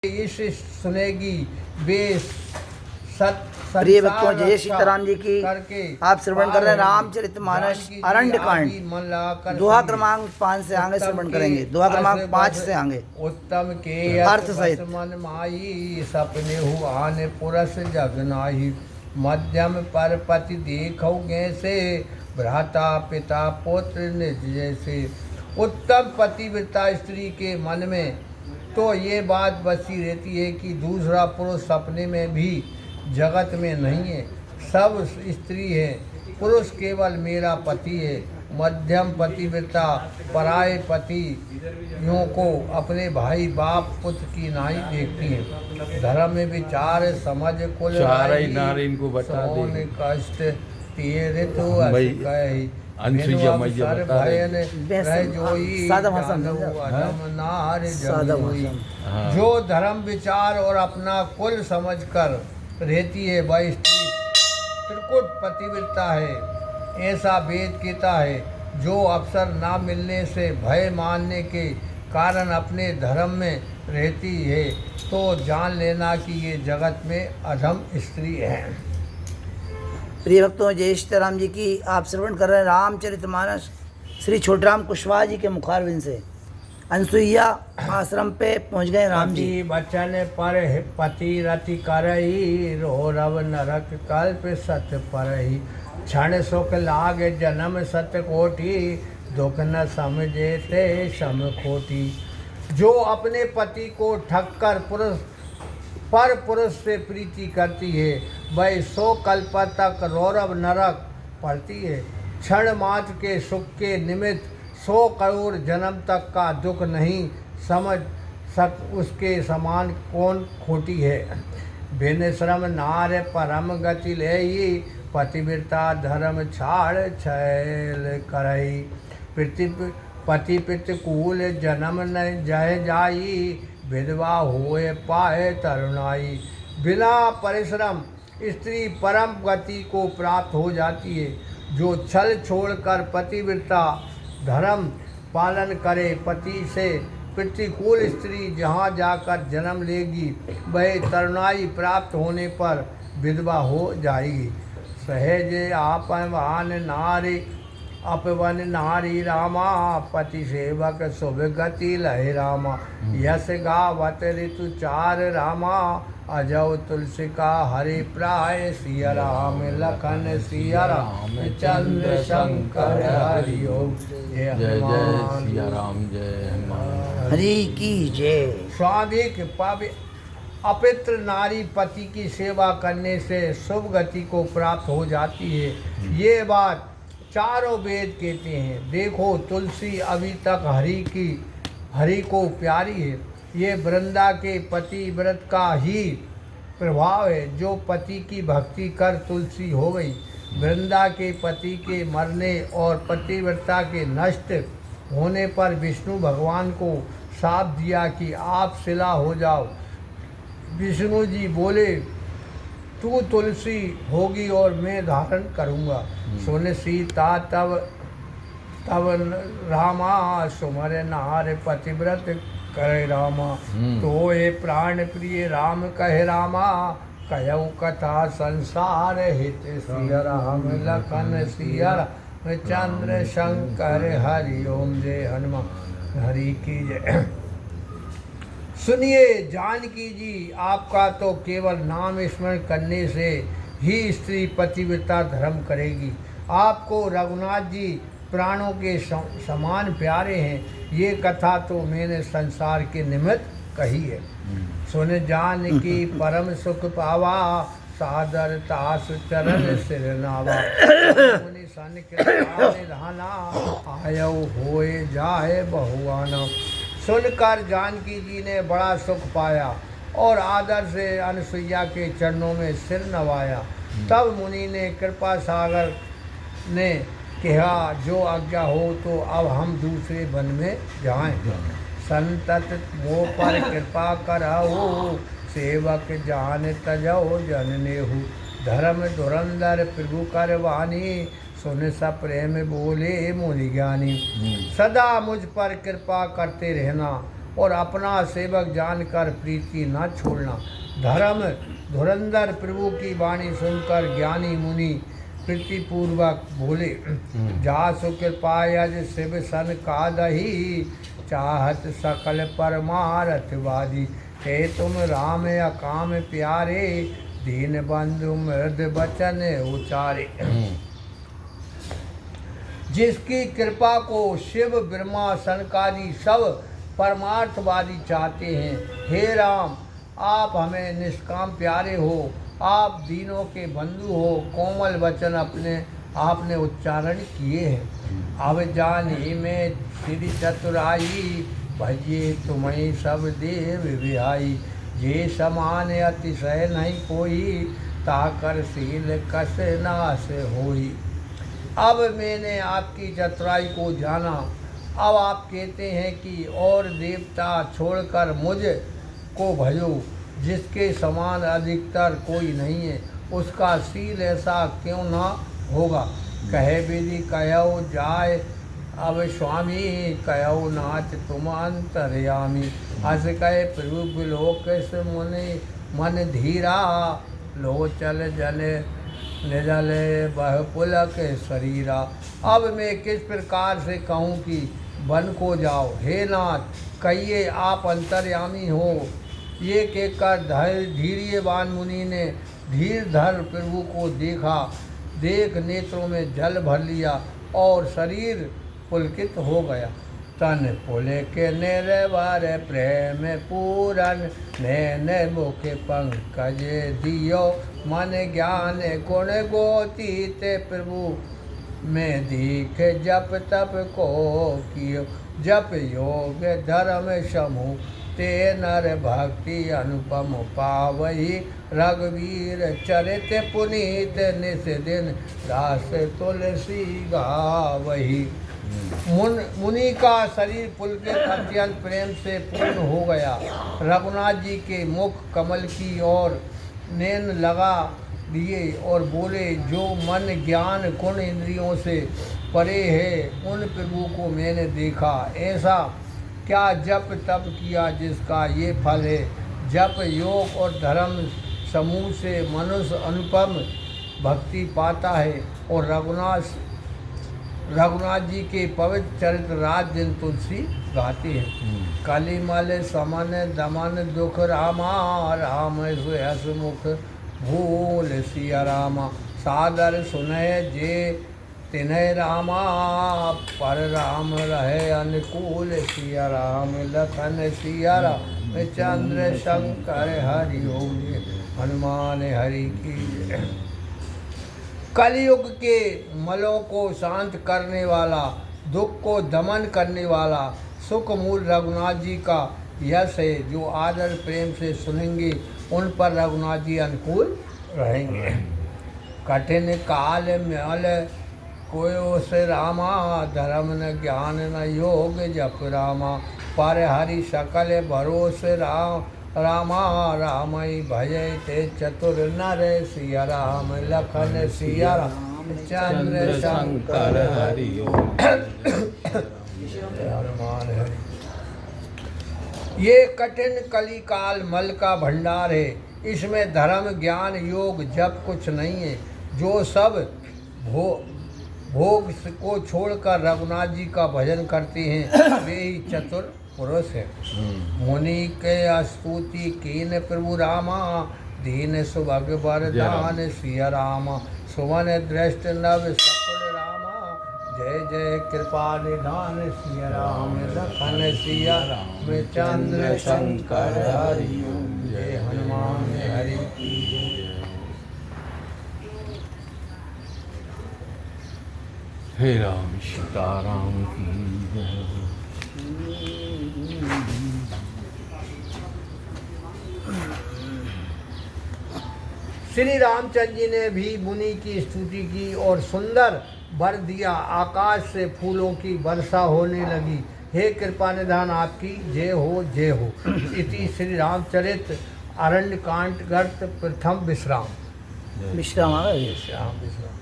इस सुनेगी वे प्रिय भक्तों, जय सीताराम जी की। आप श्रवण कर रहे हैं रामचरितमानस अरण्य कांड। दोहा क्रमांक 5 से आगे श्रवण करेंगे। दोहा क्रमांक 5 से आगे उत्तम के अर्थ सहित। मन माई सपने हुआन पुरस जगनाही, मध्यम पर पति देखो गैसे, भ्राता पिता पुत्र निज जैसे। उत्तम पतिव्रता स्त्री के मन में तो ये बात बसी रहती है कि दूसरा पुरुष सपने में भी जगत में नहीं है, सब स्त्री है, पुरुष केवल मेरा पति है। मध्यम पतिव्रता पराये पतियों को अपने भाई बाप पुत्र की नाई देखती है। धर्म में विचार समझ कुल नारी इनको बता दे कष्ट तीर तो गए जो धर्म विचार और अपना कुल समझकर रहती है वह स्त्री त्रिकुट पतिव्रता है, ऐसा वेद कहता है। जो अवसर ना मिलने से भय मानने के कारण अपने धर्म में रहती है तो जान लेना कि ये जगत में अधम स्त्री है। प्रिय भक्तों, जय सीताराम जी की। आप श्रवण कर रहे हैं रामचरितमानस श्री छोटराम कुशवाहा जी के मुखारविंद से। अनसुईया आश्रम पे पहुंच गए राम जी। बचन पर पति रति करही, रोरव नरक कल्प सत परही। क्षण सुख लाग जन्म सत कोटि, दुख न समझे ते सम खोटी। जो अपने पति को ठग कर पुरुष से प्रीति करती है वह 100 कल्प तक रौरव नरक पड़ती है। क्षण मात्र के सुख के निमित्त 100 करोड़ जन्म तक का दुख नहीं समझ उसके समान कौन खोटी है। बिन श्रम नार परम गति लेई, पतिव्रता धर्म छाड़ छैल करई। पति प्रतिकूल जन्म न जय जाई, विधवा होए पाए तरुणाई। बिना परिश्रम स्त्री परम गति को प्राप्त हो जाती है। जो छल छोड़कर पतिव्रता धर्म पालन करे, पति से प्रतिकूल स्त्री जहाँ जाकर जन्म लेगी वह तरुणाई प्राप्त होने पर विधवा हो जाएगी। सहज आपवान नारी अपवन नारी रामा, पति सेवक शुभ गति लहे रामा। यश गावत ऋतु चार रामा, अजौ तुलसी का हरि प्राय। सिया राम लखन सिया राम, चंद्र शंकर हरि ओम। जय जय सिया राम, जय हनुमान। हरि की जय। स्वादिक अपित्र नारी पति की सेवा करने से शुभ गति को प्राप्त हो जाती है। ये बात चारों वेद कहते हैं। देखो तुलसी अभी तक हरि को प्यारी है। ये वृंदा के पति व्रत का ही प्रभाव है। जो पति की भक्ति कर तुलसी हो गई। वृंदा के पति के मरने और पतिव्रता के नष्ट होने पर विष्णु भगवान को शाप दिया कि आप शिला हो जाओ। विष्णु जी बोले तू तुलसी होगी और मैं धारण करूँगा। सुन सीता तब रामा, सुमर नार पतिव्रत करे रामा। तो ये प्राण प्रिय राम कहे रामा, कहु कथा संसार हित। सिया राम लखन सिया राम, चंद्र शंकर हरि ओम। जय हनुमान। हरि की जय। सुनिए जानकी जी, आपका तो केवल नाम स्मरण करने से ही स्त्री पतिव्रता धर्म करेगी। आपको रघुनाथ जी प्राणों के समान प्यारे हैं। ये कथा तो मैंने संसार के निमित्त कही है। सुन जानकी परम सुख पावा, सादर तास चरण सिर नावा। सन कृपा निधाना, आयो होए जाए बहुआना। सुनकर जानकी जी ने बड़ा सुख पाया और आदर से अनसुईया के चरणों में सिर नवाया। तब मुनि ने कृपा सागर ने कहा जो आज्ञा हो तो अब हम दूसरे वन में जाएं। संतत मोह पर कृपा कराओ, सेवक जान तजो जननेहु। धर्म धुरंधर प्रभु कर वाणी, सुन स प्रेम बोले मुनि ज्ञानी। सदा मुझ पर कृपा करते रहना, और अपना सेवक जानकर प्रीति न छोड़ना। धर्म धुरंधर प्रभु की वाणी सुनकर ज्ञानी मुनि प्रीतिपूर्वक बोले, जासु कृपायज शिव सन कादही, चाहत सकल परमारथ वादी। हे तुम राम अकाम प्यारे, दीन बंधु मृद बचन उचारे। जिसकी कृपा को शिव ब्रह्मा सनकादि सब परमार्थवादी चाहते हैं। हे राम, आप हमें निष्काम प्यारे हो, आप दीनों के बंधु हो। कोमल वचन आपने उच्चारण किए हैं। अब जानी में श्री चतुराई, भजिए तुम्हें सब देव विहाई। ये समान अतिशय नहीं कोई, ताकर शील कस नाश होई। अब मैंने आपकी चतुराई को जाना। अब आप कहते हैं कि और देवता छोड़कर मुझ को भजो, जिसके समान अधिकतर कोई नहीं है। उसका शील ऐसा क्यों ना होगा। कहे विधि कहो जाय अब स्वामी, कहो नाच तुम अंतर्यामी। हस कहे प्रभु बिलोक मुनि मन धीरा, लो चल जले निजले बह पुलक शरीरा। अब मैं किस प्रकार से कहूँ कि वन को जाओ। हे नाथ, कहिए आप अंतर्यामी हो। ये कहकर धैर्यवान मुनि ने धीर धर प्रभु को देखा। देख नेत्रों में जल भर लिया और शरीर पुलकित हो गया। तन पुलके निर्भर प्रेम पूरन, नैन मुख पंकज दियो। मन ज्ञान गुण गोतीत प्रभु में दीख, जप तप को कियो। जप योग धर्म समूह, ते नर भक्ति अनुपम पावही। रघुवीर चरित पुनीत, निस दिन दास तुलसी गावही। मुनि का शरीर पुलकित अत्यंत प्रेम से पूर्ण हो गया। रघुनाथ जी के मुख कमल की ओर नैन लगा दिए और बोले, जो मन ज्ञान गुण इंद्रियों से परे है, उन प्रभु को मैंने देखा। ऐसा क्या जप तप किया जिसका ये फल है। जप योग और धर्म समूह से मनुष्य अनुपम भक्ति पाता है। और रघुनाथ जी के पवित्र चरित्र रात दिन तुलसी गाते हैं। कली मल समन दमन दुख रामा, राम सुयस मुख भूल सिया रामा। सादर सुनय जे तिन्ह रामा, पर राम रहे अनुकूल सिया राम। लखन सिया राम चंद्र शंकर हरि ओम, हनुमान हरि की। कलयुग के मलों को शांत करने वाला, दुख को दमन करने वाला सुख मूल रघुनाथ जी का यश है। जो आदर प्रेम से सुनेंगे उन पर रघुनाथ जी अनुकूल रहेंगे। कठिन काल मल कोयो से रामा, धर्म न ज्ञान न योग जप रामा। पर हरि सकल भरोसे रामा, रामई भजय ते चतुर नर सिया राम। लखन सिया राम चंद्र शंकर हरि ओम, हनुमान हरि। ये कठिन कली काल मल का भंडार है। इसमें धर्म ज्ञान योग जप कुछ नहीं है। जो सब भोग को छोड़कर रघुनाथ जी का भजन करते हैं, वे ही चतुर पुरुष है। मुनि के स्तुति कीन प्रभु रामा, दीन सुभग वरदान सिया रामा। सुवन दृष्ट नव सकुल रामा, जय जय कृपा निधान सिया राम। लखन सिया राम चंद्र शंकर हरि ओम, जय हनुमान हरि की। हे राम सीताराम की जय। श्री रामचंद्र जी ने भी मुनि की स्तुति की और सुंदर वर दिया। आकाश से फूलों की वर्षा होने लगी। हे कृपा निधान आपकी जय हो जय हो। इति श्री रामचरित अरण्य कांड गर्त प्रथम विश्राम। विश्राम आ गया। विश्राम।